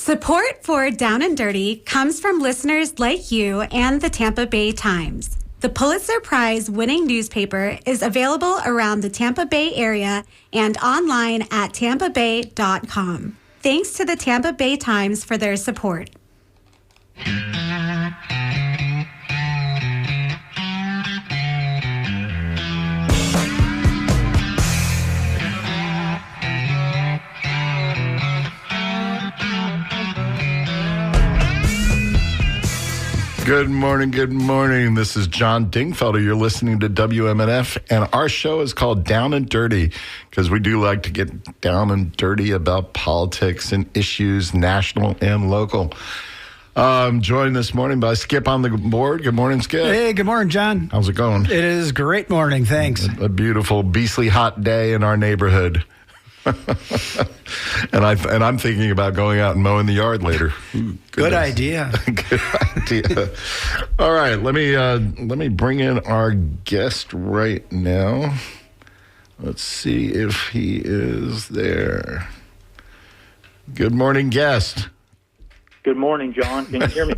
Support for Down and Dirty comes from listeners like you and the Tampa Bay Times. The Pulitzer Prize winning newspaper is available around the Tampa Bay area and online at tampabay.com. Thanks to the Tampa Bay Times for their support. Good morning, good morning. This is John Dingfelder. You're listening to WMNF, and our show is called Down and Dirty because we do like to get down and dirty about politics and issues, national and local. I'm joined this morning by Skip on the board. Good morning, Skip. Hey, good morning, John. How's it going? It is great morning, thanks. A beautiful, beastly hot day in our neighborhood. and I'm thinking about going out and mowing the yard later. Good idea. Good idea. All right, let me bring in our guest right now. Let's see if he is there. Good morning, guest. Good morning, John. Can you hear me?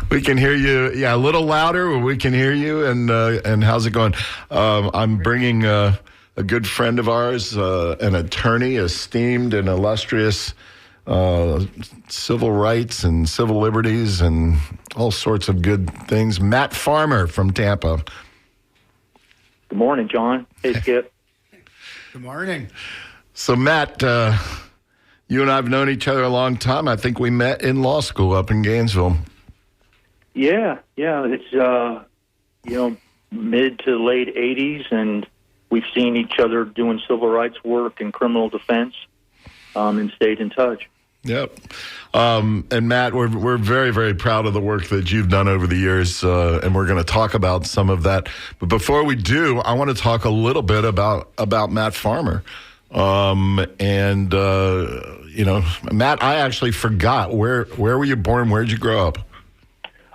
We can hear you. Yeah, a little louder. We can hear you. And how's it going? I'm bringing a good friend of ours, an attorney, esteemed and illustrious civil rights and civil liberties and all sorts of good things. Matt Farmer from Tampa. Good morning, John. Hey, Skip. Good morning. So, Matt, you and I have known each other a long time. I think we met in law school up in Gainesville. Yeah. It's, mid to late 80s, and we've seen each other doing civil rights work and criminal defense and stayed in touch. Yep. And Matt, we're very, very proud of the work that you've done over the years, and we're going to talk about some of that. But before we do, I want to talk a little bit about Matt Farmer. Matt, I actually forgot, where were you born? Where did you grow up?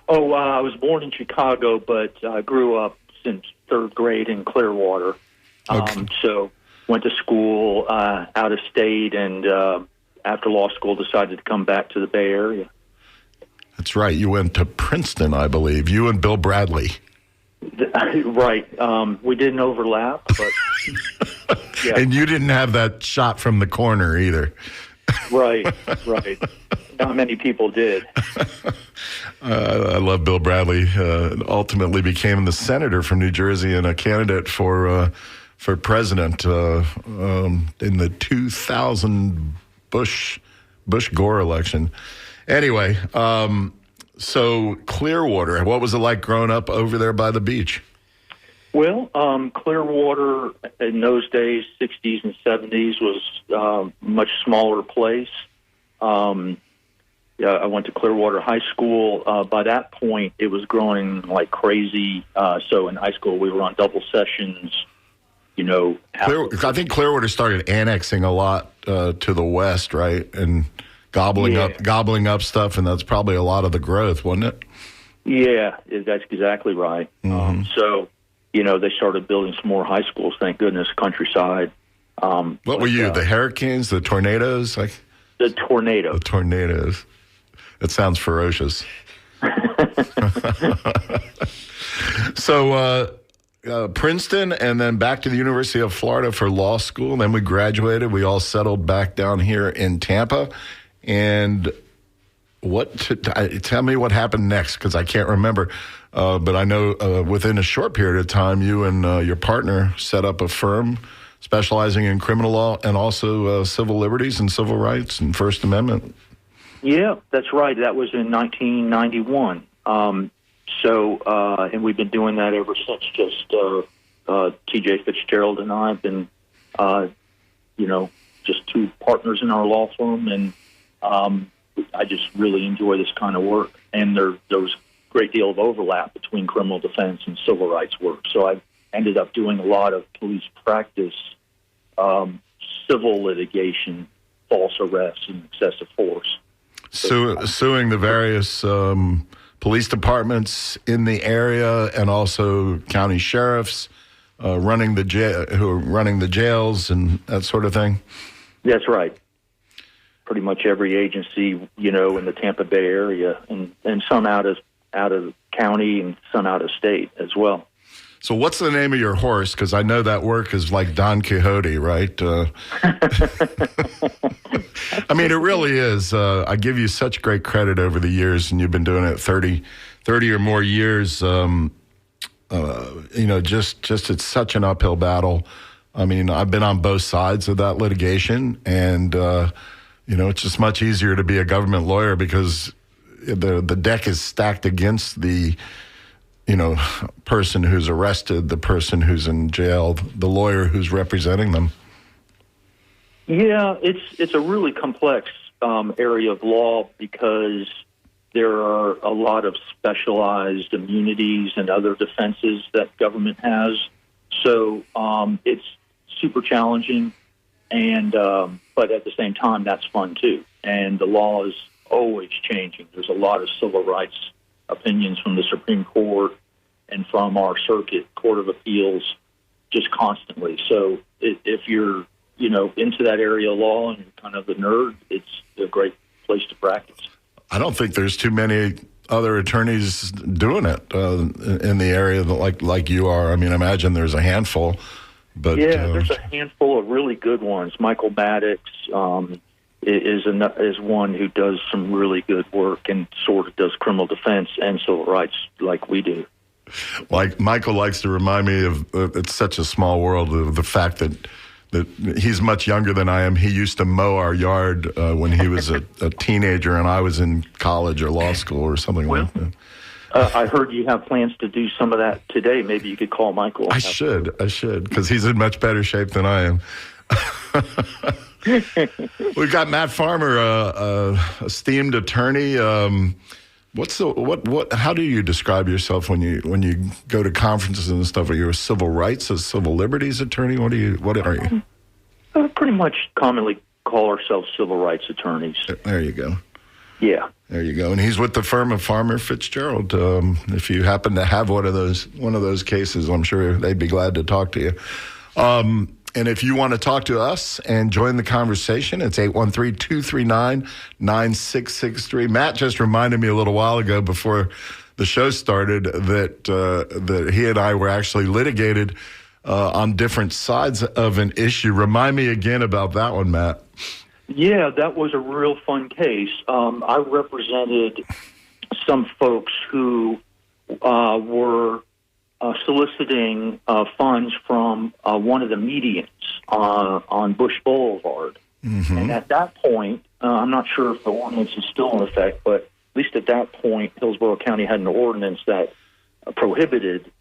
Oh, I was born in Chicago, but I grew up since third grade in Clearwater. Okay. So went to school out of state, and after law school decided to come back to the Bay Area. That's right. You went to Princeton, I believe. You and Bill Bradley. Right. We didn't overlap, but yeah. And you didn't have that shot from the corner either. Right. Not many people did. I love Bill Bradley. Ultimately became the senator from New Jersey and a candidate for president in the 2000 Bush-Gore election. Anyway, so Clearwater, what was it like growing up over there by the beach? Well, Clearwater in those days, 60s and 70s, was a much smaller place. I went to Clearwater High School. By that point, it was growing like crazy. So in high school, we were on double sessions. I think Clearwater started annexing a lot to the west, right, and gobbling up stuff, and that's probably a lot of the growth, wasn't it? Yeah, that's exactly right. Mm-hmm. So they started building some more high schools. Thank goodness, countryside. What were you? The Hurricanes, the Tornadoes, the Tornado. The Tornadoes. That sounds ferocious. So. Princeton, and then back to the University of Florida for law school. And then we graduated. We all settled back down here in Tampa. And tell me what happened next, because I can't remember. But I know within a short period of time, you and your partner set up a firm specializing in criminal law and also civil liberties and civil rights and First Amendment. Yeah, that's right. That was in 1991. And we've been doing that ever since. Just T.J. Fitzgerald and I have been, just two partners in our law firm, and I just really enjoy this kind of work. And there was a great deal of overlap between criminal defense and civil rights work. So I ended up doing a lot of police practice, civil litigation, false arrests, and excessive force. Suing the various police departments in the area and also county sheriffs who are running the jails and that sort of thing. That's right. pretty much every agency, in the Tampa Bay area, and some out of county and some out of state as well. So what's the name of your horse? Because I know that work is like Don Quixote, right? I mean, it really is. I give you such great credit over the years, and you've been doing it 30 or more years. Just it's such an uphill battle. I mean, I've been on both sides of that litigation, and, it's just much easier to be a government lawyer because the deck is stacked against the person who's arrested, the person who's in jail, the lawyer who's representing them. Yeah, it's a really complex area of law because there are a lot of specialized immunities and other defenses that government has. So it's super challenging, and but at the same time, that's fun too. And the law is always changing. There's a lot of civil rights opinions from the Supreme Court and from our circuit court of appeals just constantly. So if you're, into that area of law and you're kind of a nerd, it's a great place to practice. I don't think there's too many other attorneys doing it in the area that like you are. I mean, I imagine there's a handful. But yeah, there's a handful of really good ones. Michael Maddox is one who does some really good work and sort of does criminal defense and civil rights like we do. Like Michael likes to remind me of it's such a small world of the fact that he's much younger than I am. He used to mow our yard when he was a teenager and I was in college or law school or something like that. I heard you have plans to do some of that today. Maybe you could call Michael. I should, because he's in much better shape than I am. We've got Matt Farmer, esteemed attorney. How do you describe yourself when you go to conferences and stuff? Are you a civil rights, a civil liberties attorney? What are you? Pretty much commonly call ourselves civil rights attorneys. There you go. Yeah. There you go. And he's with the firm of Farmer Fitzgerald. If you happen to have one of those cases, I'm sure they'd be glad to talk to you. And if you want to talk to us and join the conversation, it's 813-239-9663. Matt just reminded me a little while ago before the show started that he and I were actually litigated on different sides of an issue. Remind me again about that one, Matt. Yeah, that was a real fun case. I represented some folks who were soliciting funds from one of the medians on Bush Boulevard. Mm-hmm. And at that point, I'm not sure if the ordinance is still in effect, but at least at that point, Hillsborough County had an ordinance that prohibited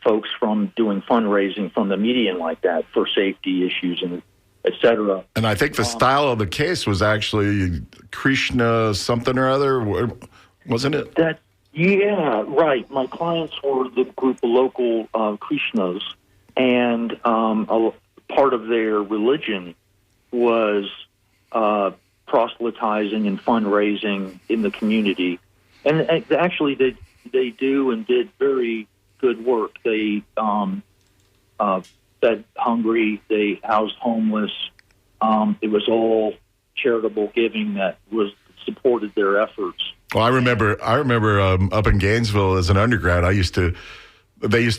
folks from doing fundraising from the median like that for safety issues and et cetera. And I think the style of the case was actually Krishna something or other, wasn't it? Yeah, right. My clients were the group of local Krishnas, and a part of their religion was proselytizing and fundraising in the community. And actually, they do and did very good work. They fed hungry, they housed homeless. It was all charitable giving that supported their efforts. Well, I remember up in Gainesville as an undergrad, they used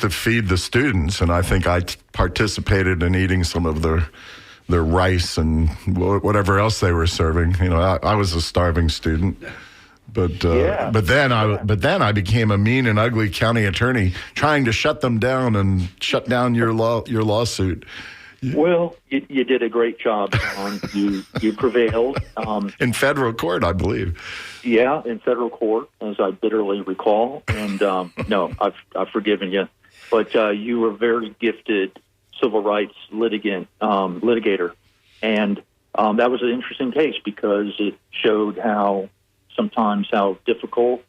to feed the students, and I think I participated in eating some of their rice and whatever else they were serving. I was a starving student. But then I became a mean and ugly county attorney trying to shut them down and shut down your lawsuit. Well, you did a great job, John. You prevailed. In federal court, I believe. Yeah, in federal court, as I bitterly recall. And no, I've forgiven you. But you were a very gifted civil rights litigator. And that was an interesting case because it showed how difficult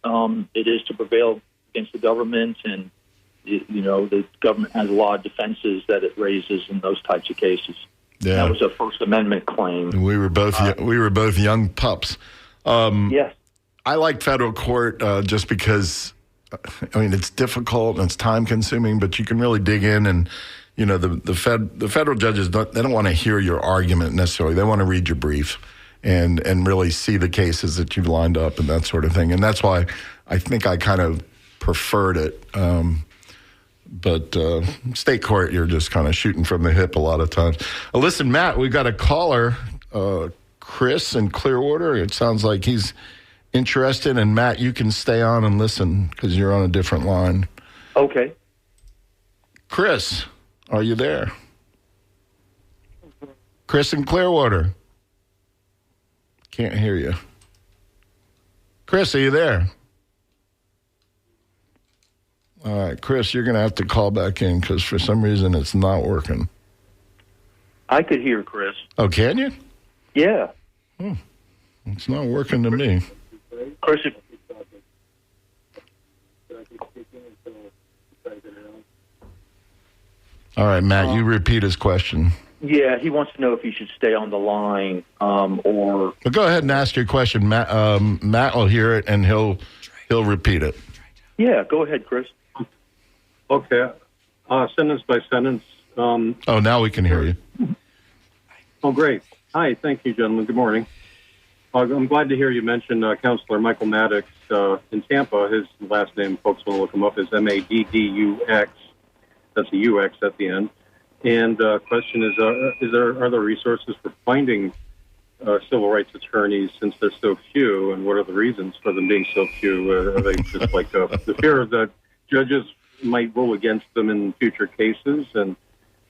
it is to prevail against the government, and the government has a lot of defenses that it raises in those types of cases. Yeah. That was a First Amendment claim. And we were both young pups. Yes, I like federal court just because, it's difficult and it's time consuming, but you can really dig in and. The federal judges don't want to hear your argument necessarily. They want to read your brief. and really see the cases that you've lined up and that sort of thing. And that's why I think I kind of preferred it. But state court, you're just kind of shooting from the hip a lot of times. Listen, Matt, we've got a caller, Chris in Clearwater. It sounds like he's interested. And Matt, you can stay on and listen because you're on a different line. Okay. Chris, are you there? Chris in Clearwater. Can't hear you. Chris, are you there? All right, Chris, you're going to have to call back in because for some reason it's not working. I could hear Chris. Oh, can you? Yeah. It's not working to me. Chris, All right, Matt, you repeat his question. yeah, he wants to know if he should stay on the line or... But go ahead and ask your question. Matt will hear it, and he'll repeat it. Yeah, go ahead, Chris. Okay. Sentence by sentence. Oh, now we can hear you. Oh, great. Hi. Thank you, gentlemen. Good morning. I'm glad to hear you mention Counselor Michael Maddox in Tampa. His last name, folks will look him up, is Maddux. That's a UX at the end. And question is are there resources for finding civil rights attorneys since there's so few, and what are the reasons for them being so few? Are they just like the fear that judges might rule against them in future cases? And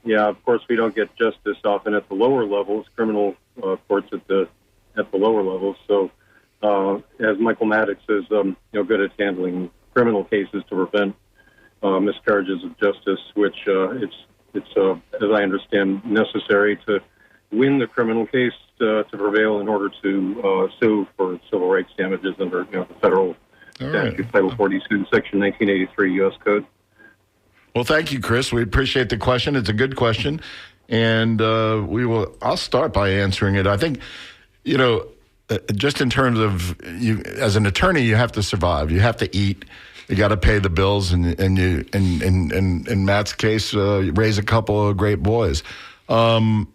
yeah, of course, we don't get justice often at the lower levels, criminal courts at the lower levels. So, as Michael Maddox is, good at handling criminal cases to prevent miscarriages of justice, which it's as I understand necessary to win the criminal case to prevail in order to sue for civil rights damages under the federal statute, Title 42, Section 1983 U.S. Code. Well, thank you, Chris. We appreciate the question. It's a good question, and I'll start by answering it. I think, just in terms of you as an attorney, you have to survive. You have to eat. You got to pay the bills, and you in Matt's case, raise a couple of great boys. And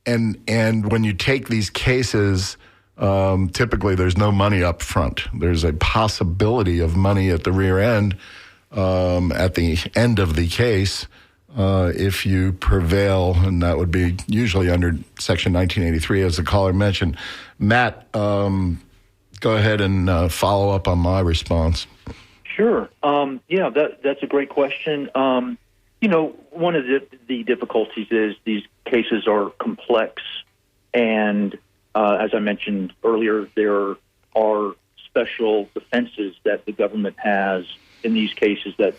when you take these cases, typically there's no money up front. There's a possibility of money at the rear end. At the end of the case, if you prevail, and that would be usually under Section 1983, as the caller mentioned. Matt, go ahead and follow up on my response. Sure. That's a great question. One of the difficulties is these cases are complex, and as I mentioned earlier, there are special defenses that the government has in these cases that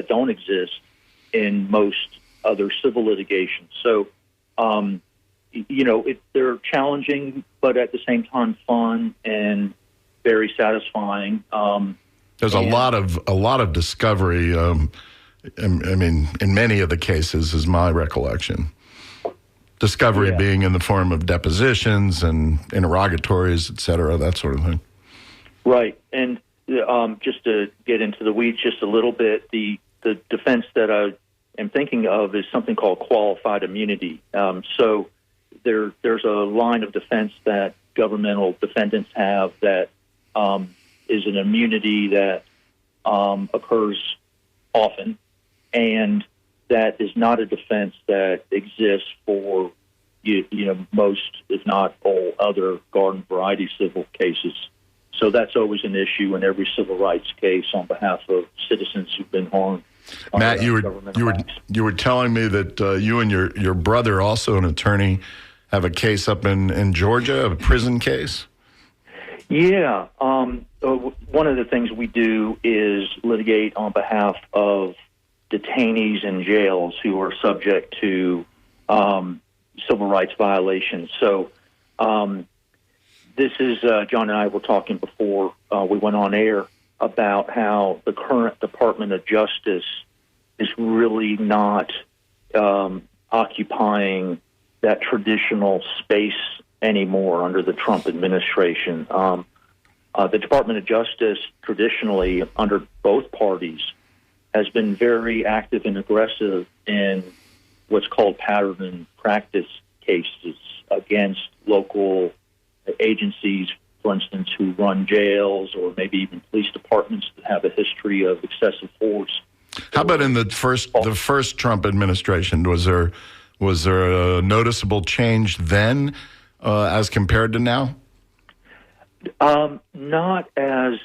don't exist in most other civil litigation. So, they're challenging, but at the same time fun and very satisfying. There's a lot of discovery. I mean, in many of the cases, is my recollection. Discovery being in the form of depositions and interrogatories, et cetera, that sort of thing. Right, and just to get into the weeds just a little bit, the defense that I am thinking of is something called qualified immunity. So there's a line of defense that governmental defendants have that is an immunity that occurs often, and that is not a defense that exists for most, if not all, other garden variety civil cases. So that's always an issue in every civil rights case on behalf of citizens who've been harmed. Matt, you were telling me that you and your brother, also an attorney, have a case up in Georgia, a prison case. Yeah, one of the things we do is litigate on behalf of detainees in jails who are subject to civil rights violations. So. This is, John and I were talking before we went on air about how the current Department of Justice is really not occupying that traditional space anymore under the Trump administration. The Department of Justice traditionally, under both parties, has been very active and aggressive in what's called pattern and practice cases against local agencies, for instance, who run jails or maybe even police departments that have a history of excessive force. How about in the first Trump administration? Was there a noticeable change then as compared to now? Not as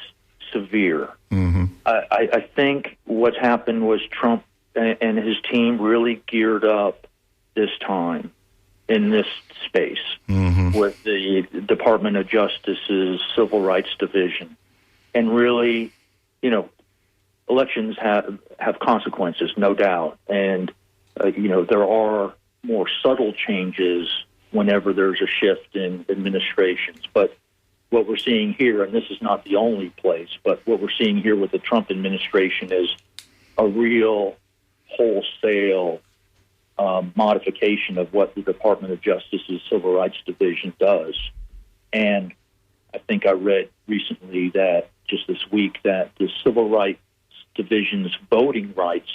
severe. Mm-hmm. I think what's happened was Trump and his team really geared up this time in this space with the Department of Justice's Civil Rights Division. And really, elections have consequences, no doubt. And, there are more subtle changes whenever there's a shift in administrations. But what we're seeing here, and this is not the only place, but what we're seeing here with the Trump administration is a real wholesale modification of what the Department of Justice's Civil Rights Division does. And I think I read recently that just this week that the Civil Rights Division's voting rights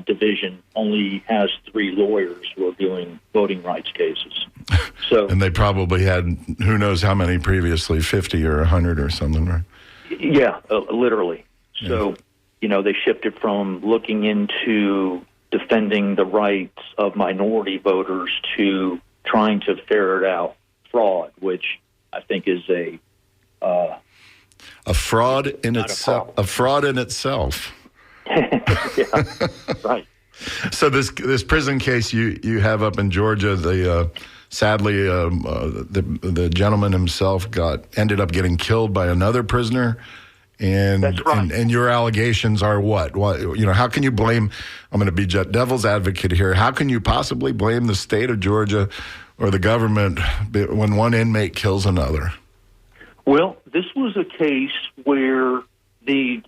division only has 3 lawyers who are doing voting rights cases. So, and they probably had who knows how many previously, 50 or 100 or something, right? Yeah, literally. So, they shifted from looking into defending the rights of minority voters to trying to ferret out fraud, which I think is a fraud in itself. A fraud in itself. Yeah, right. So this prison case you have up in Georgia, sadly the gentleman himself ended up getting killed by another prisoner. And, that's right. and your allegations are what? How can you blame? I'm going to be devil's advocate here. How can you possibly blame the state of Georgia or the government when one inmate kills another? Well, this was a case where the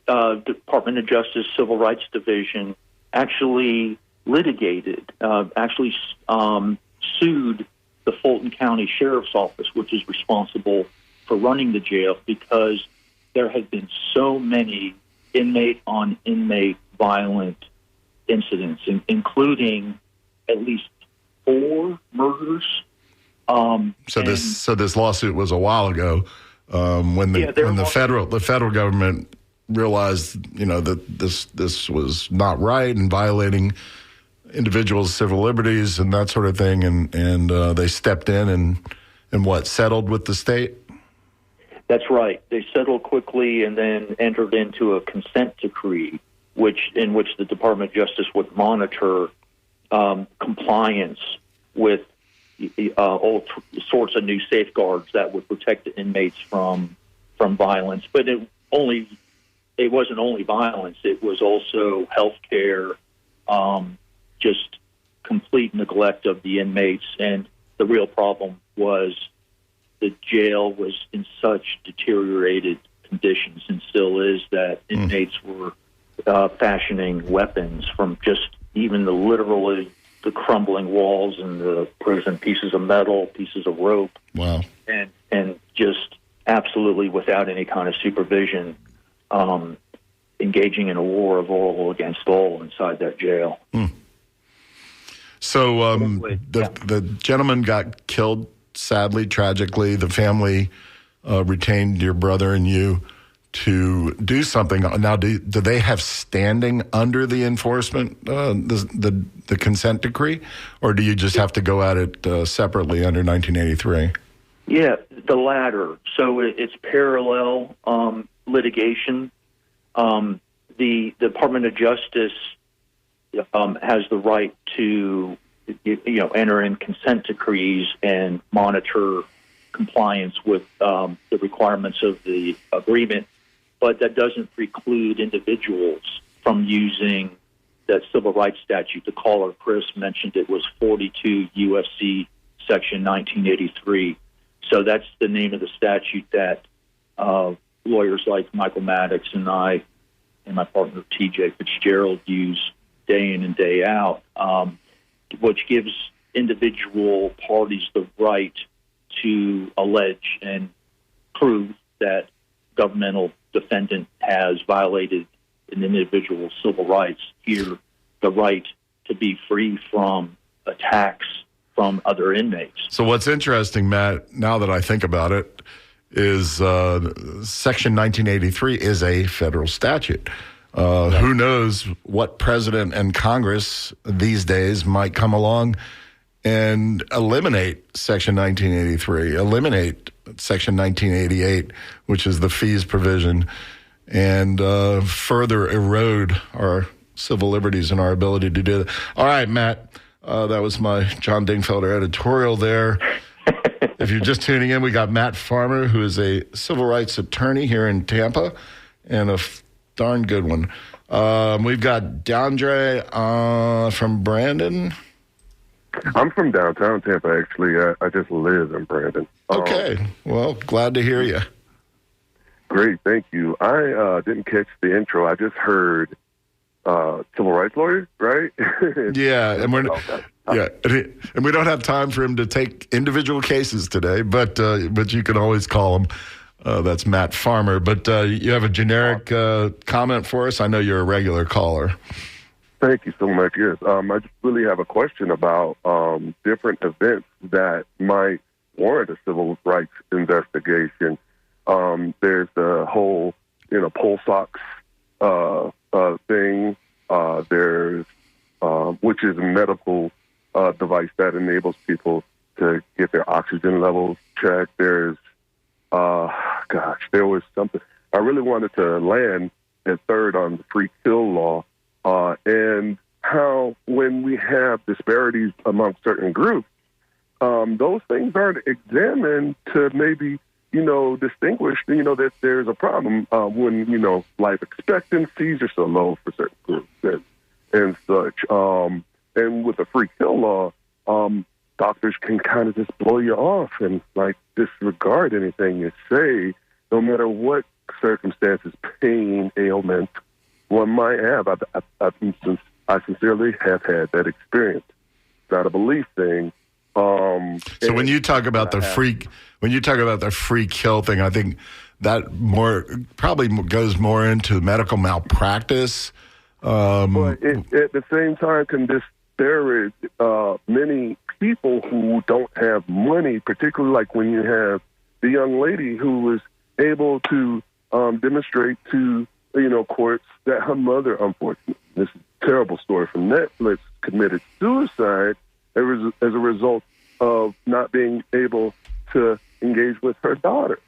Department of Justice Civil Rights Division actually litigated, sued the Fulton County Sheriff's Office, which is responsible for running the jail, because there had been so many inmate-on-inmate violent incidents, including at least 4 murders. So this lawsuit was a while ago when the federal government realized that this was not right and violating individuals' civil liberties and that sort of thing, and they stepped in and settled with the state. That's right. They settled quickly and then entered into a consent decree, in which the Department of Justice would monitor compliance with all sorts of new safeguards that would protect the inmates from violence. But it wasn't only violence; it was also health care, just complete neglect of the inmates. And the real problem was the jail was in such deteriorated conditions, and still is, that inmates were fashioning weapons from just even the crumbling walls in the prison, pieces of metal, pieces of rope. Wow. And just absolutely without any kind of supervision, engaging in a war of all against all inside that jail. So the gentleman got killed, sadly, tragically. The family retained your brother and you to do something. Now, do they have standing under the enforcement, the consent decree, or do you just have to go at it separately under 1983? Yeah, the latter. So it's parallel litigation. The Department of Justice has the right to enter in consent decrees and monitor compliance with the requirements of the agreement, but that doesn't preclude individuals from using that civil rights statute. The caller, Chris, mentioned it was 42 U.S.C. Section 1983. So that's the name of the statute that lawyers like Michael Maddox and I and my partner T.J. Fitzgerald use day in and day out, which gives individual parties the right to allege and prove that governmental defendant has violated an individual's civil rights. Here, the right to be free from attacks from other inmates. So what's interesting, Matt, now that I think about it, is Section 1983 is a federal statute. Who knows what president and Congress these days might come along and eliminate Section 1983, eliminate Section 1988, which is the fees provision, and further erode our civil liberties and our ability to do that. All right, Matt, that was my John Dingfelder editorial there. If you're just tuning in, we got Matt Farmer, who is a civil rights attorney here in Tampa, and a darn good one. We've got DeAndre from Brandon. I'm from downtown Tampa, actually. I just live in Brandon. Okay. Well, glad to hear you. Great, thank you. I didn't catch the intro. I just heard civil rights lawyer, right? Yeah, and and we don't have time for him to take individual cases today, but you can always call him. That's Matt Farmer. But you have a generic comment for us? I know you're a regular caller. Thank you so much. Yes, I just really have a question about different events that might warrant a civil rights investigation. There's the whole, pulse ox thing. There's which is a medical device that enables people to get their oxygen levels checked. There's there was something I really wanted to land at third on the free kill law, and how when we have disparities among certain groups, those things aren't examined to maybe, distinguish, that there's a problem when, life expectancies are so low for certain groups and such. And with the free kill law, doctors can kind of just blow you off and disregard anything you say, no matter what circumstances, pain, ailment one might have. I sincerely have had that experience. It's not a belief thing. So when you talk about the free kill thing, I think that probably goes more into medical malpractice. But at the same time, can disparage many people who don't have money, particularly like when you have the young lady who was able to demonstrate to courts that her mother, unfortunately, this is a terrible story from Netflix, committed suicide as a result of not being able to engage with her daughter.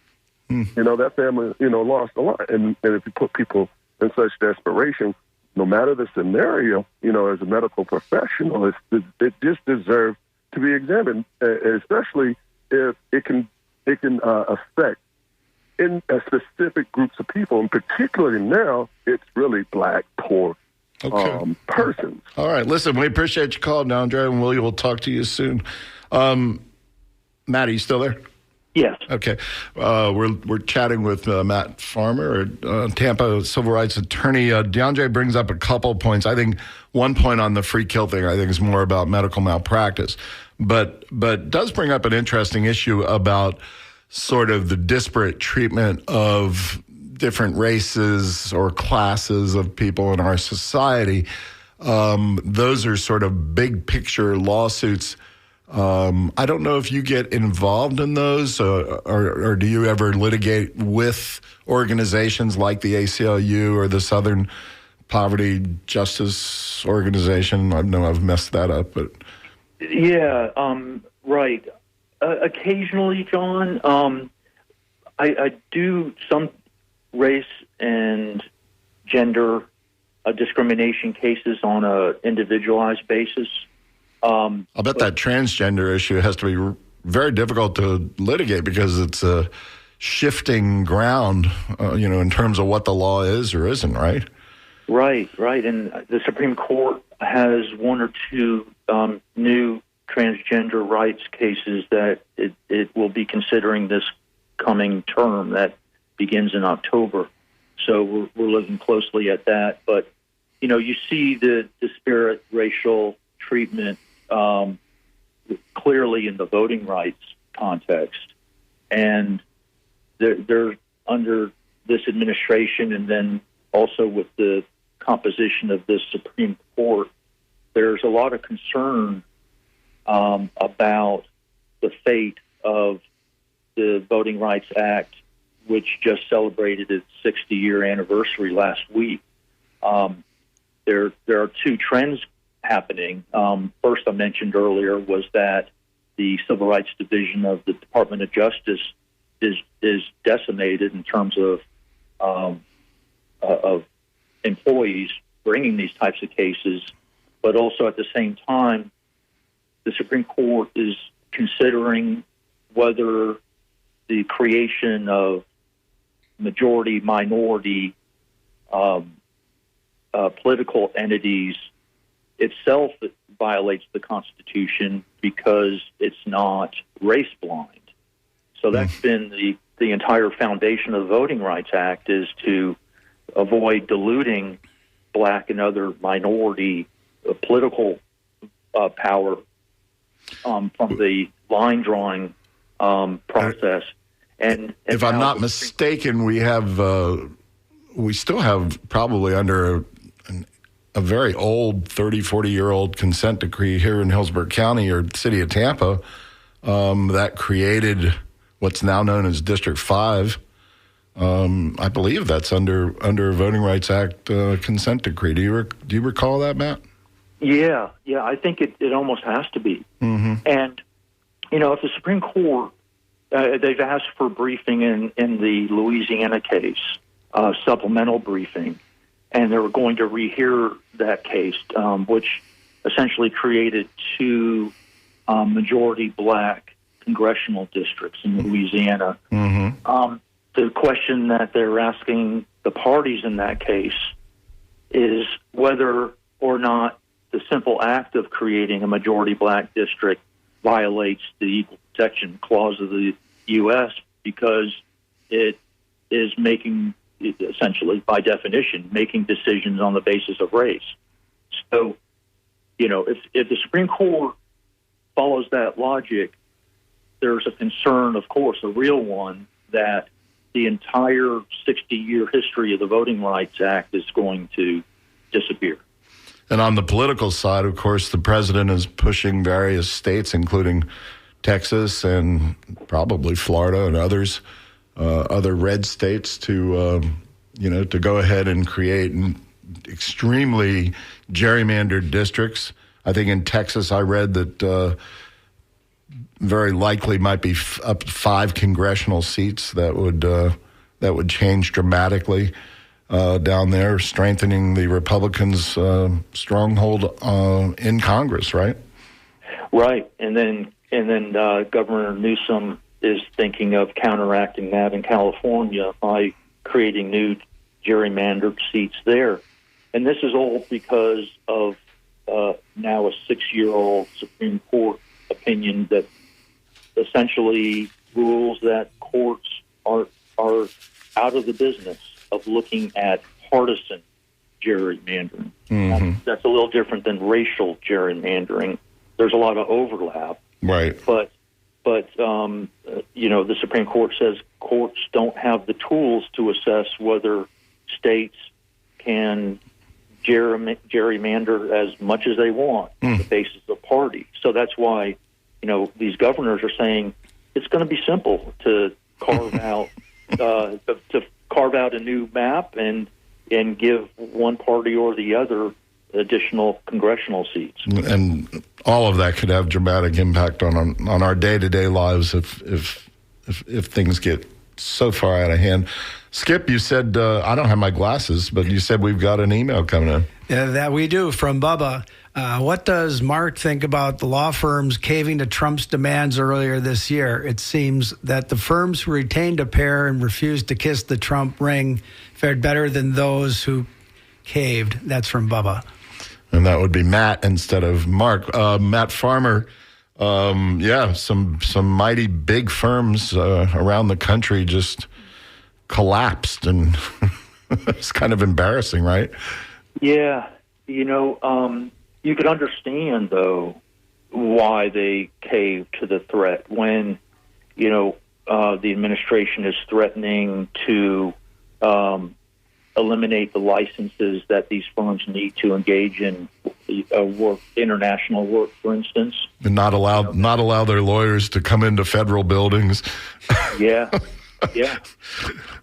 That family, lost a lot. And if you put people in such desperation, no matter the scenario, as a medical professional, it just deserves to be examined, especially if it can affect in specific groups of people, and particularly now, it's really Black, poor persons. All right. Listen, we appreciate your call, DeAndre, and we'll talk to you soon. Matt, are you still there? Yes. Okay. We're chatting with Matt Farmer, Tampa civil rights attorney. DeAndre brings up a couple points. I think one point on the free kill thing, I think, is more about medical malpractice, but does bring up an interesting issue about sort of the disparate treatment of different races or classes of people in our society. Those are sort of big picture lawsuits. I don't know if you get involved in those, or do you ever litigate with organizations like the ACLU or the Southern Poverty Justice Organization? I know I've messed that up, but yeah, right. Occasionally, John, I do some race and gender discrimination cases on a individualized basis. I'll bet that transgender issue has to be very difficult to litigate because it's a shifting ground, in terms of what the law is or isn't, right? Right. And the Supreme Court has one or two new transgender rights cases that it will be considering this coming term that begins in October. So we're looking closely at that. But, you see the disparate racial treatment clearly in the voting rights context. And they're under this administration, and then also with the composition of this Supreme Court, there's a lot of concern about the fate of the Voting Rights Act, which just celebrated its 60-year anniversary last week. There are two trends happening. First, I mentioned earlier, was that the Civil Rights Division of the Department of Justice is decimated in terms of employees bringing these types of cases, but also at the same time, the Supreme Court is considering whether the creation of majority-minority political entities itself violates the Constitution because it's not race-blind. So that's been the entire foundation of the Voting Rights Act, is to avoid diluting black and other minority political power from the line drawing process. And if I'm not mistaken, we still have probably under a very old 30, 40-year-old consent decree here in Hillsborough County or city of Tampa that created what's now known as District 5. I believe that's under a Voting Rights Act consent decree. Do you recall that, Matt? Yeah, I think it almost has to be. Mm-hmm. And, if the Supreme Court, they've asked for briefing in the Louisiana case, supplemental briefing, and they were going to rehear that case, which essentially created two majority black congressional districts in Louisiana. Mm-hmm. The question that they're asking the parties in that case is whether or not the simple act of creating a majority black district violates the Equal Protection Clause of the U.S. because it is making, essentially, by definition, making decisions on the basis of race. So, if the Supreme Court follows that logic, there's a concern, of course, a real one, that the entire 60-year history of the Voting Rights Act is going to disappear. And on the political side, of course, the president is pushing various states, including Texas and probably Florida and others, other red states, to go ahead and create extremely gerrymandered districts. I think in Texas, I read that very likely might be up to 5 congressional seats that would change dramatically down there, strengthening the Republicans' stronghold in Congress, right? Right, and then Governor Newsom is thinking of counteracting that in California by creating new gerrymandered seats there, and this is all because of now a 6-year-old Supreme Court opinion that essentially rules that courts are out of the business of looking at partisan gerrymandering. Mm-hmm. That's a little different than racial gerrymandering. There's a lot of overlap, right? But the Supreme Court says courts don't have the tools to assess whether states can gerrymander as much as they want on the basis of party. So that's why these governors are saying it's going to be simple to carve out carve out a new map and give one party or the other additional congressional seats. And all of that could have dramatic impact on our day-to-day lives if things get so far out of hand. Skip, you said, I don't have my glasses, but you said we've got an email coming in. Yeah, that we do, from Bubba. What does Mark think about the law firms caving to Trump's demands earlier this year? It seems that the firms who retained a pair and refused to kiss the Trump ring fared better than those who caved. That's from Bubba. And that would be Matt instead of Mark. Matt Farmer, some mighty big firms around the country just collapsed, and it's kind of embarrassing, right? Yeah, you could understand, though, why they caved to the threat when, the administration is threatening to eliminate the licenses that these firms need to engage in work, international work, for instance. And not allow their lawyers to come into federal buildings. Yeah.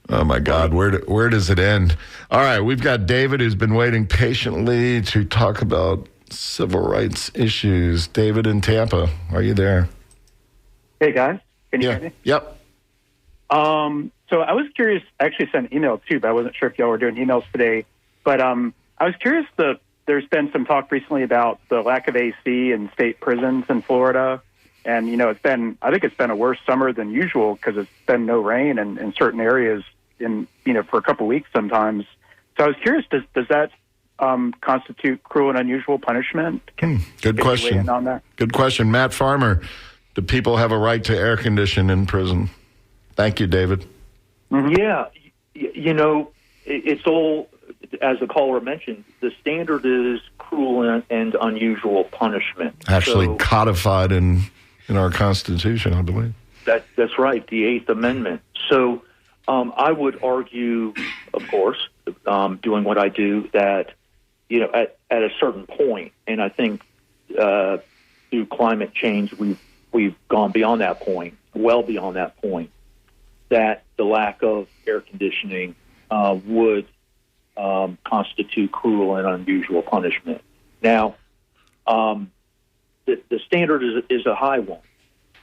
Oh my God, where does it end? All right, we've got David who's been waiting patiently to talk about civil rights issues. David in Tampa, are you there? Hey guys, can you hear me? Yep. So I was curious. I actually sent an email too, but I wasn't sure if y'all were doing emails today. But I was curious. There's been some talk recently about the lack of AC in state prisons in Florida, and I think it's been a worse summer than usual because it's been no rain in certain areas for a couple of weeks sometimes. So I was curious. Does that constitute cruel and unusual punishment? Good question. On that? Good question, Matt Farmer. Do people have a right to air condition in prison? Thank you, David. Yeah, it's all, as the caller mentioned, the standard is cruel and unusual punishment. Actually codified in our Constitution, I believe. That's right, the Eighth Amendment. So I would argue, of course, doing what I do, that at a certain point, and I think through climate change we've gone beyond that point, well beyond that point, that the lack of air conditioning would constitute cruel and unusual punishment. Now, the standard is a high one,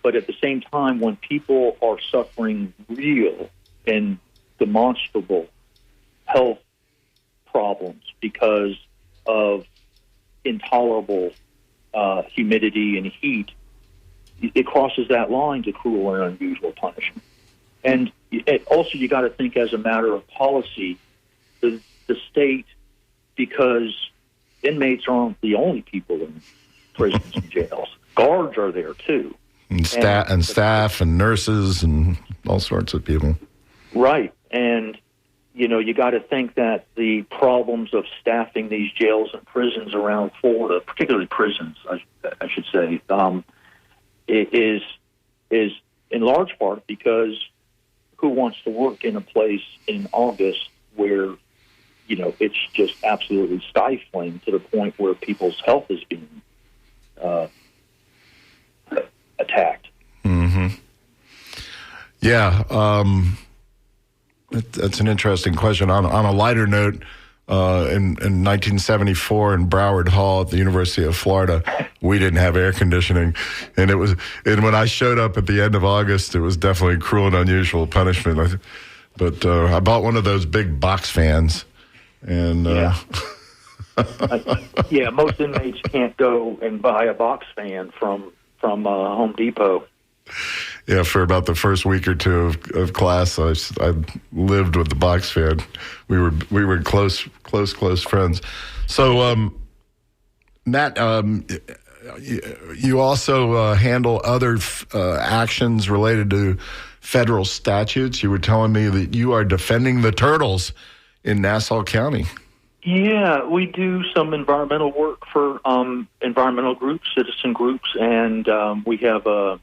but at the same time, when people are suffering real and demonstrable health problems because of intolerable humidity and heat, it crosses that line to cruel and unusual punishment. And also, you got to think as a matter of policy, the state, because inmates aren't the only people in prisons and jails. Guards are there too, and staff and nurses and all sorts of people. Right, and you got to think that the problems of staffing these jails and prisons around Florida, particularly prisons, I should say, is in large part because who wants to work in a place in August where, it's just absolutely stifling to the point where people's health is being attacked? Mm-hmm. Yeah, that's an interesting question. On a lighter note, in 1974 in Broward Hall at the University of Florida, we didn't have air conditioning, and when I showed up at the end of August, it was definitely cruel and unusual punishment. But I bought one of those big box fans, and most inmates can't go and buy a box fan from Home Depot. Yeah, for about the first week or two of class, I lived with the box fan. We were close friends. So, Matt, you also handle other actions related to federal statutes. You were telling me that you are defending the turtles in Nassau County. Yeah, we do some environmental work for environmental groups, citizen groups, and we have a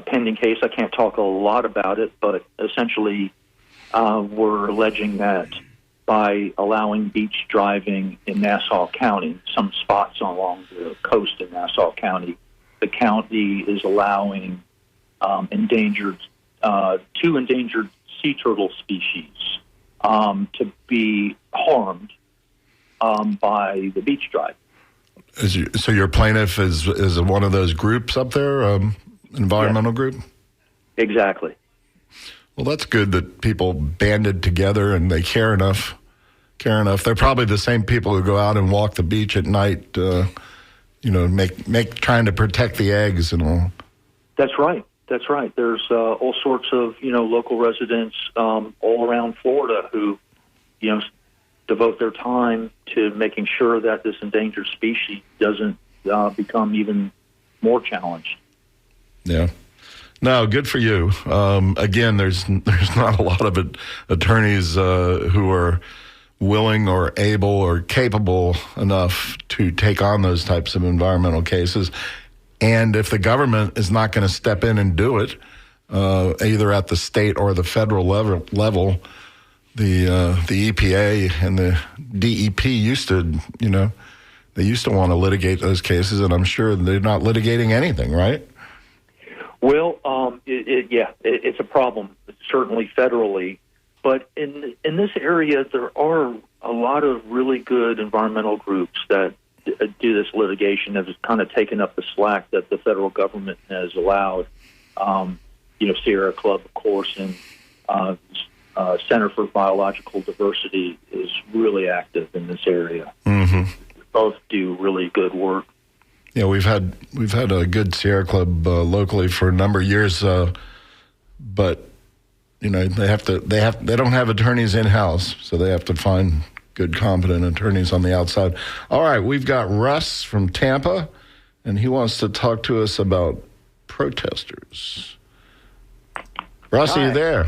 pending case. I can't talk a lot about it, but essentially we're alleging that by allowing beach driving in Nassau County, some spots along the coast in Nassau County, the county is allowing two endangered sea turtle species to be harmed by the beach drive. So your plaintiff is one of those groups up there? Environmental group? Exactly. Well, that's good that people banded together and they care enough. They're probably the same people who go out and walk the beach at night, trying to protect the eggs and all. That's right. There's all sorts of, local residents all around Florida who, devote their time to making sure that this endangered species doesn't become even more challenged. Yeah. No, good for you. Again, there's not a lot of attorneys who are willing or able or capable enough to take on those types of environmental cases. And if the government is not going to step in and do it, either at the state or the federal level, the EPA and the DEP used to, they used to want to litigate those cases, and I'm sure they're not litigating anything, right? Well, it's a problem, certainly federally. But in this area, there are a lot of really good environmental groups that do this litigation, have kind of taken up the slack that the federal government has allowed. Sierra Club, of course, and Center for Biological Diversity is really active in this area. Mm-hmm. Both do really good work. Yeah, we've had a good Sierra Club locally for a number of years, but they don't have attorneys in house, so they have to find good, competent attorneys on the outside. All right, we've got Russ from Tampa, and he wants to talk to us about protesters. Russ, Hi. are you there?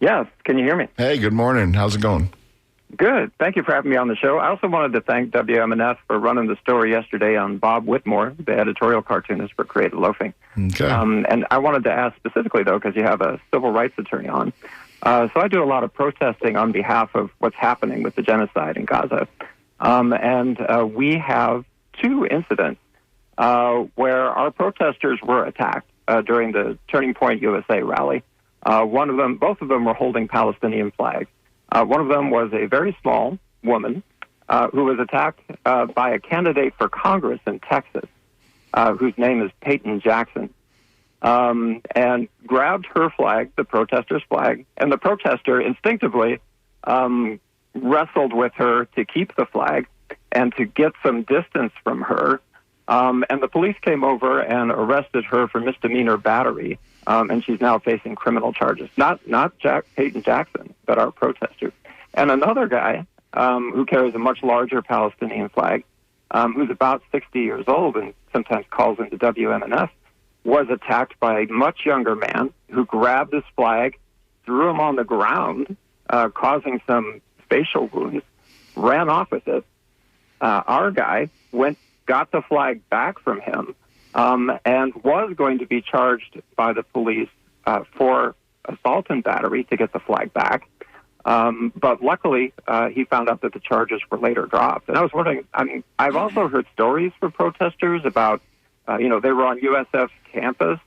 Yes. Can you hear me? Hey, good morning. How's it going? Good. Thank you for having me on the show. I also wanted to thank WMNF for running the story yesterday on Bob Whitmore, the editorial cartoonist for Creative Loafing. Okay. And I wanted to ask specifically, though, because you have a civil rights attorney on. So I do a lot of protesting on behalf of what's happening with the genocide in Gaza. And we have two incidents where our protesters were attacked during the Turning Point USA rally. Both of them were holding Palestinian flags. One of them was a very small woman who was attacked by a candidate for Congress in Texas, whose name is Peyton Jackson, and grabbed her flag, the protester's flag, and the protester instinctively wrestled with her to keep the flag and to get some distance from her. And the police came over and arrested her for misdemeanor battery, and she's now facing criminal charges. Not Peyton Jackson, but our protester. And another guy who carries a much larger Palestinian flag, who's about 60 years old and sometimes calls into WMNF, was attacked by a much younger man who grabbed his flag, threw him on the ground, causing some facial wounds, ran off with it. Our guy got the flag back from him, and was going to be charged by the police for assault and battery to get the flag back. But luckily, he found out that the charges were later dropped. And I was wondering, I've also heard stories from protesters about, they were on USF campus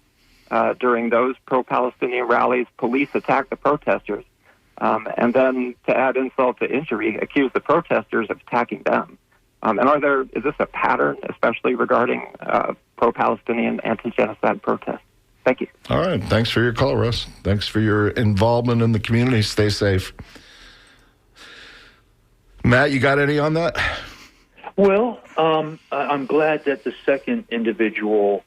during those pro-Palestinian rallies. Police attacked the protesters, and then to add insult to injury, accused the protesters of attacking them. And is this a pattern, especially regarding pro-Palestinian anti-genocide protests? Thank you. All right. Thanks for your call, Russ. Thanks for your involvement in the community. Stay safe. Matt, you got any on that? Well, I'm glad that the second individual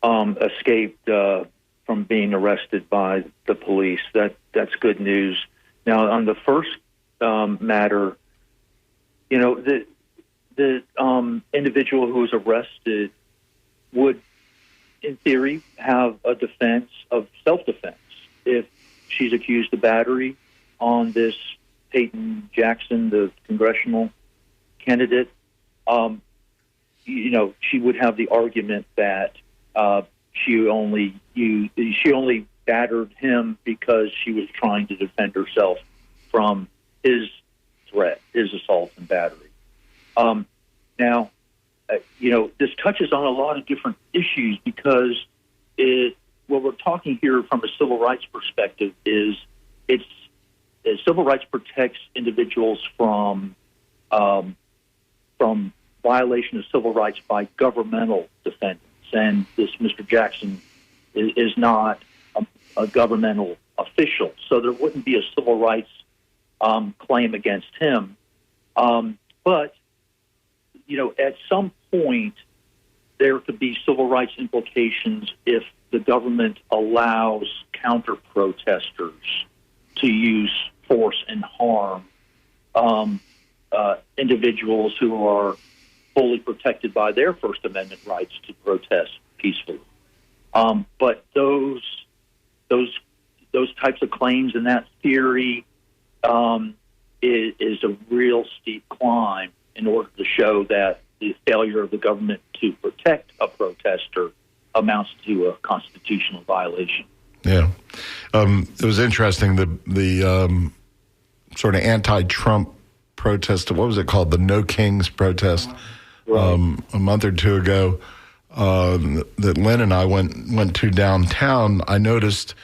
escaped from being arrested by the police. That's good news. Now, on the first matter, the individual who was arrested would, in theory, have a defense of self-defense if she's accused of battery on this Peyton Jackson, the congressional candidate. She would have the argument that she only battered him because she was trying to defend herself from his threat, his assault and battery. Now, this touches on a lot of different issues because what we're talking here from a civil rights perspective is civil rights protects individuals from violation of civil rights by governmental defendants, and this Mr. Jackson is not a governmental official, so there wouldn't be a civil rights claim against him. But at some point, there could be civil rights implications if the government allows counter-protesters to use force and harm individuals who are fully protected by their First Amendment rights to protest peacefully. But those types of claims and that theory is a real steep climb in order to show that the failure of the government to protect a protester amounts to a constitutional violation. Yeah. It was interesting, the sort of anti-Trump protest, what was it called? The No Kings protest a month or two ago that Lynn and I went to downtown. I noticed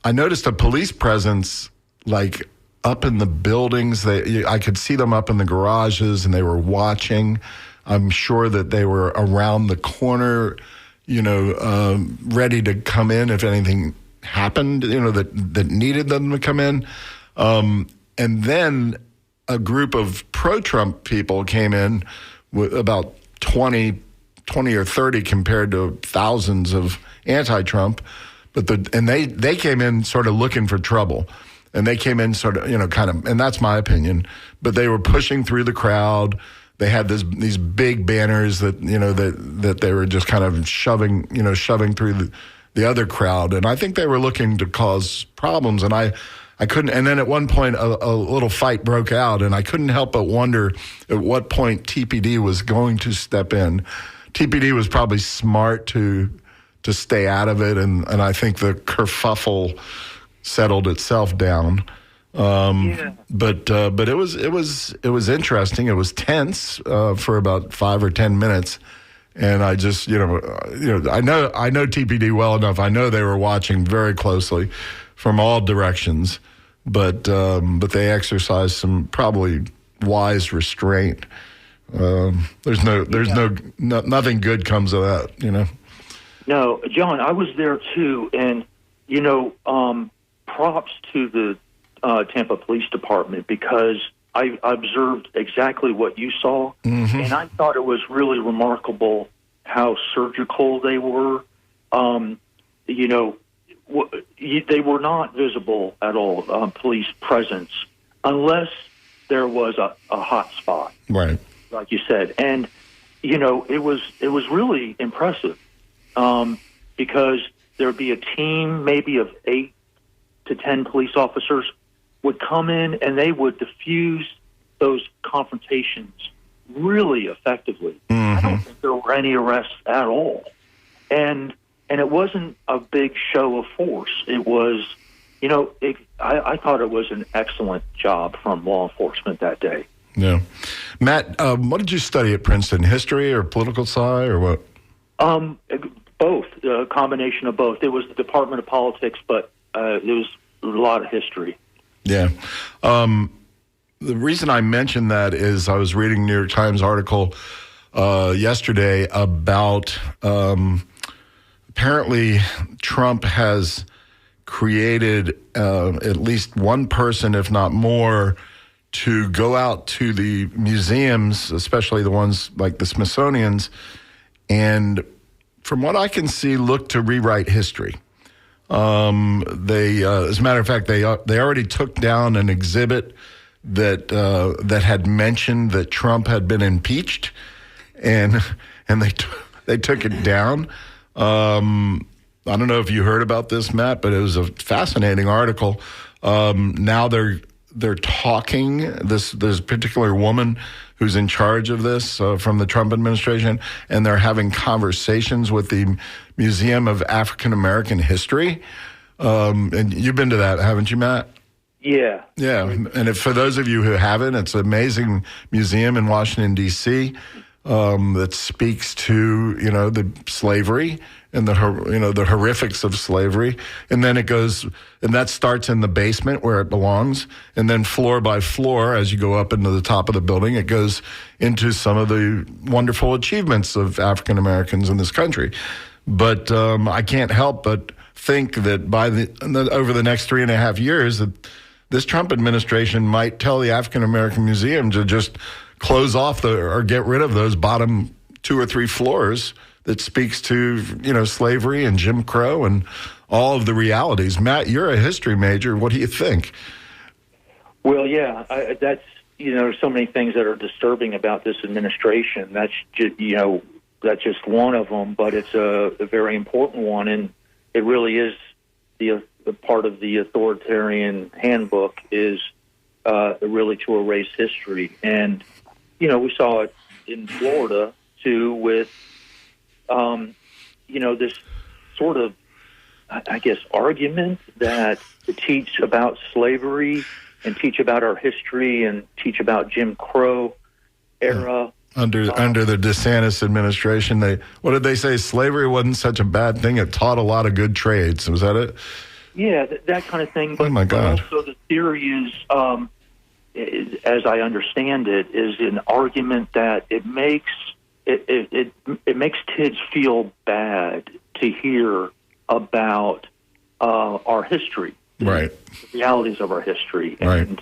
a police presence like up in the buildings. I could see them up in the garages, and they were watching. I'm sure that they were around the corner, ready to come in if anything happened, that needed them to come in. And then a group of pro-Trump people came in with about 20 or 30 compared to thousands of anti-Trump. And they came in sort of looking for trouble. And they came in sort of, and that's my opinion, but they were pushing through the crowd. They had these big banners that, that they were just kind of shoving through the other crowd. And I think they were looking to cause problems. And I couldn't, and then at one point a little fight broke out, and I couldn't help but wonder at what point TPD was going to step in. TPD was probably smart to stay out of it, and I think the kerfuffle settled itself down. But it was interesting. It was tense for about 5 or 10 minutes, and I just I know TPD well enough. I know they were watching very closely from all directions, but they exercised some probably wise restraint. There's nothing good comes of that, No, John, I was there too, and props to the Tampa Police Department, because I observed exactly what you saw, and I thought it was really remarkable how surgical they were. They were not visible at all, police presence, unless there was a hot spot, right? Like you said, and it was really impressive, because there'd be a team maybe of 8 to 10 police officers would come in, and they would diffuse those confrontations really effectively. I don't think there were any arrests at all, and it wasn't a big show of force. It was, I thought it was an excellent job from law enforcement that day. Yeah. Matt, what did you study at Princeton? History or political sci or what? Both, a combination of both. It was the Department of Politics, but there was a lot of history. Yeah. The reason I mentioned that is I was reading a New York Times article yesterday about apparently Trump has created at least one person, if not more, to go out to the museums, especially the ones like the Smithsonian's, and from what I can see, look to rewrite history. They, as a matter of fact, they already took down an exhibit that had mentioned that Trump had been impeached, and they took it down. I don't know if you heard about this, Matt, but it was a fascinating article. Now they're talking. There's a particular woman who's in charge of this from the Trump administration, and they're having conversations with the Museum of African American History. And you've been to that, haven't you, Matt? Yeah. Yeah, and for those of you who haven't, it's an amazing museum in Washington, D.C. That speaks to, the slavery and the horrifics of slavery. And then it goes, and that starts in the basement where it belongs. And then floor by floor, as you go up into the top of the building, it goes into some of the wonderful achievements of African Americans in this country. But I can't help but think that over the next 3.5 years, that this Trump administration might tell the African American Museum to just close off or get rid of those bottom 2 or 3 floors that speaks to, slavery and Jim Crow and all of the realities. Matt, you're a history major. What do you think? Well, yeah, that's, there's so many things that are disturbing about this administration. That's just one of them, but it's a very important one, and it really is the part of the authoritarian handbook is really to erase history. And, we saw it in Florida, too, with, this sort of, I guess, argument that to teach about slavery and teach about our history and teach about Jim Crow era Under the DeSantis administration, what did they say? Slavery wasn't such a bad thing. It taught a lot of good trades. Was that it? Yeah, that kind of thing. But, oh my God! But also the theory is, as I understand it, is an argument that it makes kids feel bad to hear about our history, right? The realities of our history, right? And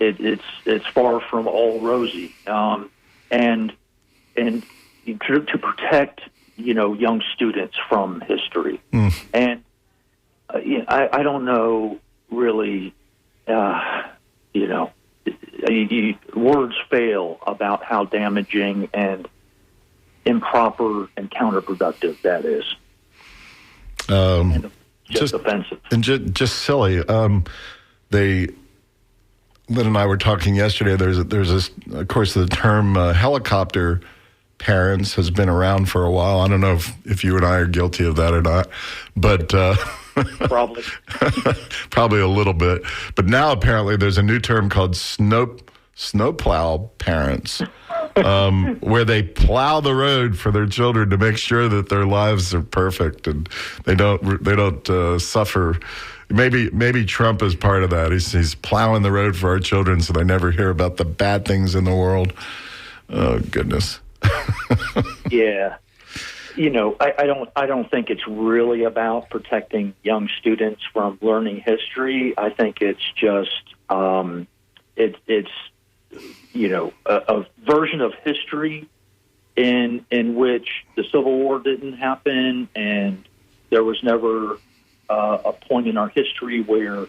it's far from all rosy. And to protect, young students from history. And I don't know really, words fail about how damaging and improper and counterproductive that is. And just offensive. And just silly. Lynn and I were talking yesterday. There's this, of course, the term helicopter parents has been around for a while. I don't know if you and I are guilty of that or not, but probably probably a little bit. But now apparently there's a new term called snowplow parents, where they plow the road for their children to make sure that their lives are perfect and they don't suffer. Maybe Trump is part of that. He's plowing the road for our children so they never hear about the bad things in the world. Oh goodness. Yeah. I don't think it's really about protecting young students from learning history. I think it's just it's a version of history in which the Civil War didn't happen, and there was never a point in our history where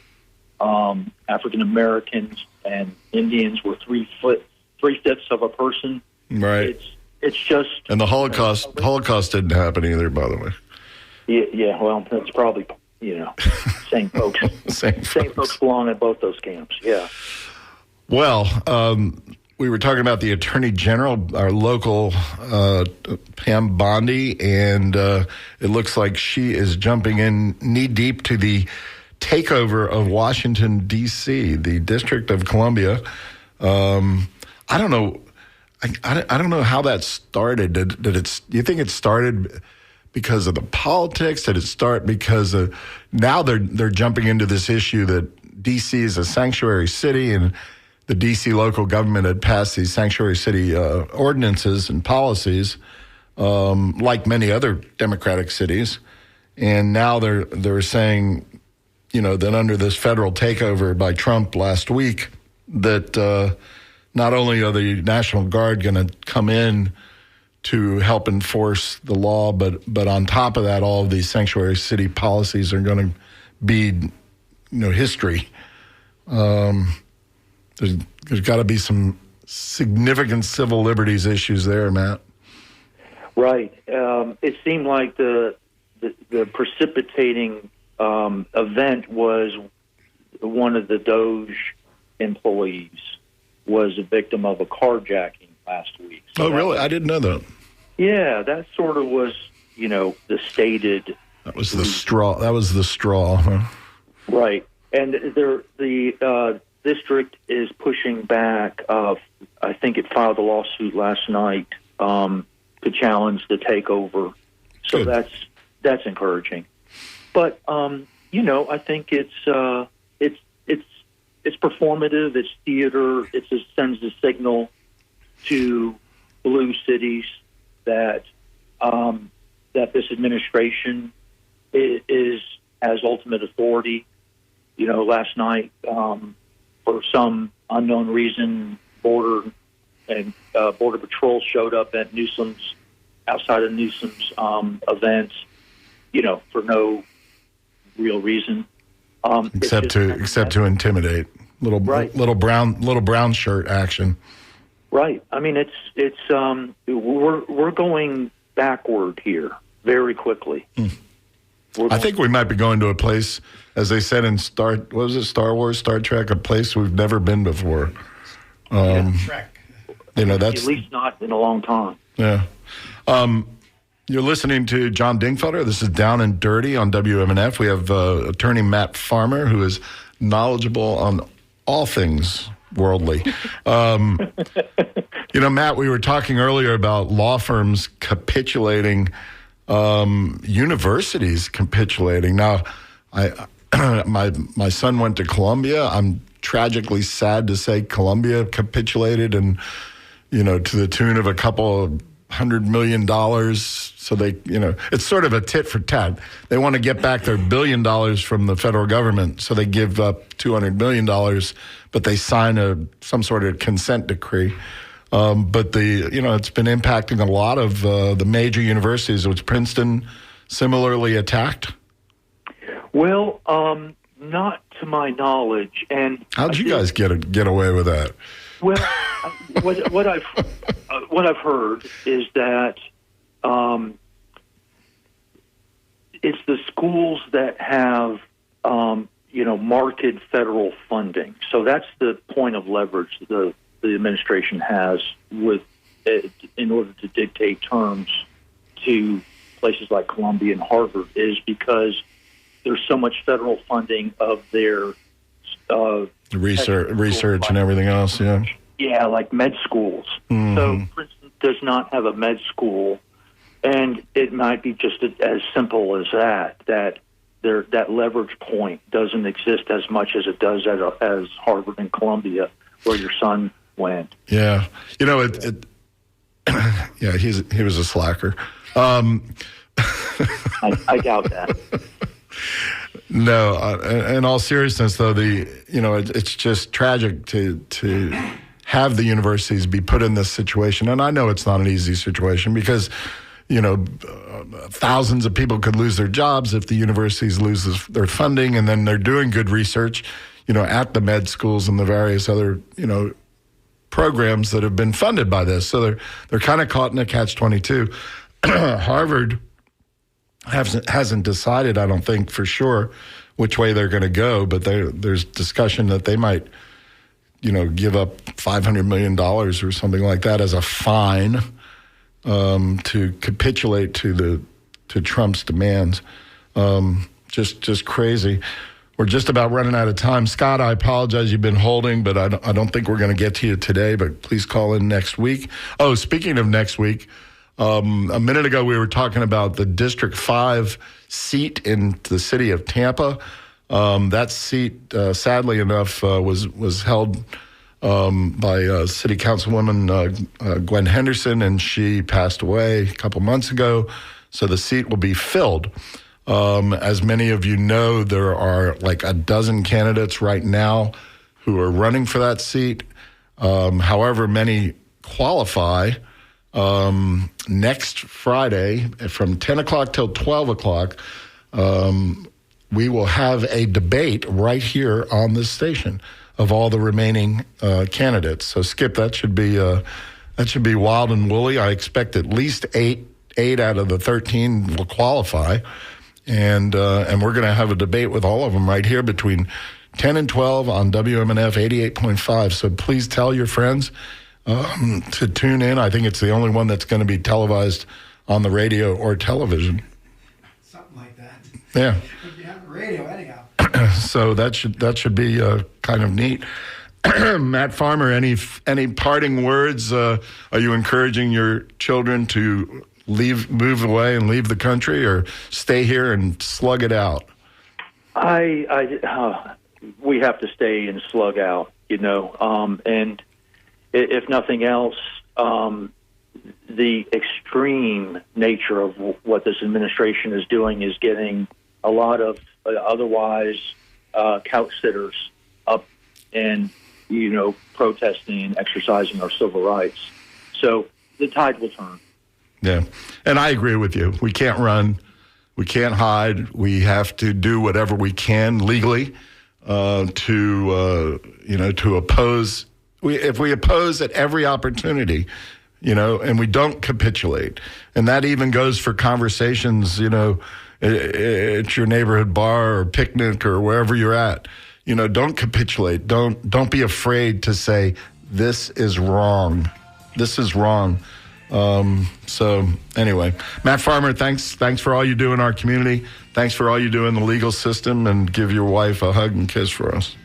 African Americans and Indians were 3/5 of a person. Right. It's just, and the Holocaust didn't happen either, by the way. Yeah. Well, that's probably same folks. Same folks belong in both those camps. Yeah. Well, we were talking about the Attorney General, our local Pam Bondi, and it looks like she is jumping in knee deep to the takeover of Washington, D.C., the District of Columbia. I don't know. I don't know how that started. Do you think it started because of the politics? Did it start because now they're jumping into this issue that D.C. is a sanctuary city, and the D.C. local government had passed these sanctuary city ordinances and policies, like many other democratic cities, and now they're saying, that under this federal takeover by Trump last week, that not only are the National Guard going to come in to help enforce the law, but on top of that, all of these sanctuary city policies are going to be, history. There's got to be some significant civil liberties issues there, Matt. Right. It seemed like the precipitating event was one of the Doge employees was a victim of a carjacking last week. So really? I didn't know that. Yeah, that sort of was, the stated. That was the straw. Huh? Right. And the district is pushing back. I think it filed a lawsuit last night to challenge the takeover. So Good. that's encouraging. But I think it's performative. It's theater. It just sends a signal to blue cities that this administration has ultimate authority. Last night, for some unknown reason, Border Patrol showed up at outside of Newsom's events, for no real reason, except to intimidate. Little brown shirt action. Right. I mean, we're going backward here very quickly. I think we might be going to a place, as they said in Star Wars, Star Trek, a place we've never been before. Trek. That's at least not in a long time. Yeah. You're listening to John Dingfelder. This is Down and Dirty on WMNF. We have attorney Matt Farmer, who is knowledgeable on all things worldly. Matt, we were talking earlier about law firms capitulating, universities capitulating. Now, my son went to Columbia. I'm tragically sad to say Columbia capitulated, and to the tune of a couple of $100 million. So they, it's sort of a tit for tat. They want to get back their $1 billion from the federal government, so they give up $200 million, but they sign some sort of consent decree. But it's been impacting a lot of the major universities. Was Princeton similarly attacked? Well, not to my knowledge. And how'd you guys get away with that? Well, what I've heard is that it's the schools that have marked federal funding. So that's the point of leverage the administration has with in order to dictate terms to places like Columbia and Harvard, is because there's so much federal funding of their research and everything else. Yeah, like med schools. Mm-hmm. So Princeton does not have a med school, and it might be just as simple as that that leverage point doesn't exist as much as it does as Harvard and Columbia, where your son went. Yeah, he was a slacker. I doubt that. No, in all seriousness, though, it's just tragic to have the universities be put in this situation. And I know it's not an easy situation because, thousands of people could lose their jobs if the universities lose their funding, and then they're doing good research, at the med schools and the various other, programs that have been funded by this. So they're kind of caught in a catch-22. Harvard hasn't decided, I don't think, for sure which way they're going to go, but there's discussion that they might, give up $500 million or something like that as a fine to capitulate to Trump's demands. Just crazy. We're just about running out of time. Scott, I apologize. You've been holding, but I don't think we're going to get to you today, but please call in next week. Oh, speaking of next week, a minute ago, we were talking about the District 5 seat in the city of Tampa. That seat, sadly enough, was held by City Councilwoman Gwen Henderson, and she passed away a couple months ago. So the seat will be filled. As many of you know, there are like a dozen candidates right now who are running for that seat. However, many qualify. Next Friday from 10 o'clock till 12 o'clock, we will have a debate right here on this station of all the remaining candidates. So, Skip, that should be wild and woolly. I expect at least eight out of the 13 will qualify, and we're going to have a debate with all of them right here between 10 and 12 on WMNF 88.5. So please tell your friends to tune in. I think it's the only one that's going to be televised on the radio or television. Something like that. Yeah. Could be on the radio anyhow. So that should be kind of neat. Matt Farmer, any parting words? Are you encouraging your children to move away and leave the country, or stay here and slug it out? We have to stay and slug out, and if nothing else, the extreme nature of what this administration is doing is getting a lot of otherwise couch sitters up and, protesting and exercising our civil rights. So the tide will turn. Yeah, and I agree with you. We can't run. We can't hide. We have to do whatever we can legally to oppose. If we oppose at every opportunity, and we don't capitulate, and that even goes for conversations, at your neighborhood bar or picnic or wherever you're at. Don't capitulate. Don't be afraid to say, this is wrong. This is wrong. So anyway, Matt Farmer, thanks for all you do in our community. Thanks for all you do in the legal system, and give your wife a hug and kiss for us.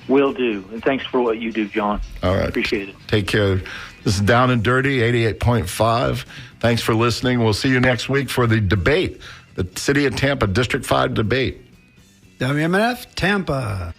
Will do. And thanks for what you do, John. All right. Appreciate it. Take care. This is Down and Dirty, 88.5. Thanks for listening. We'll see you next week for the debate, the City of Tampa District 5 debate. WMNF Tampa.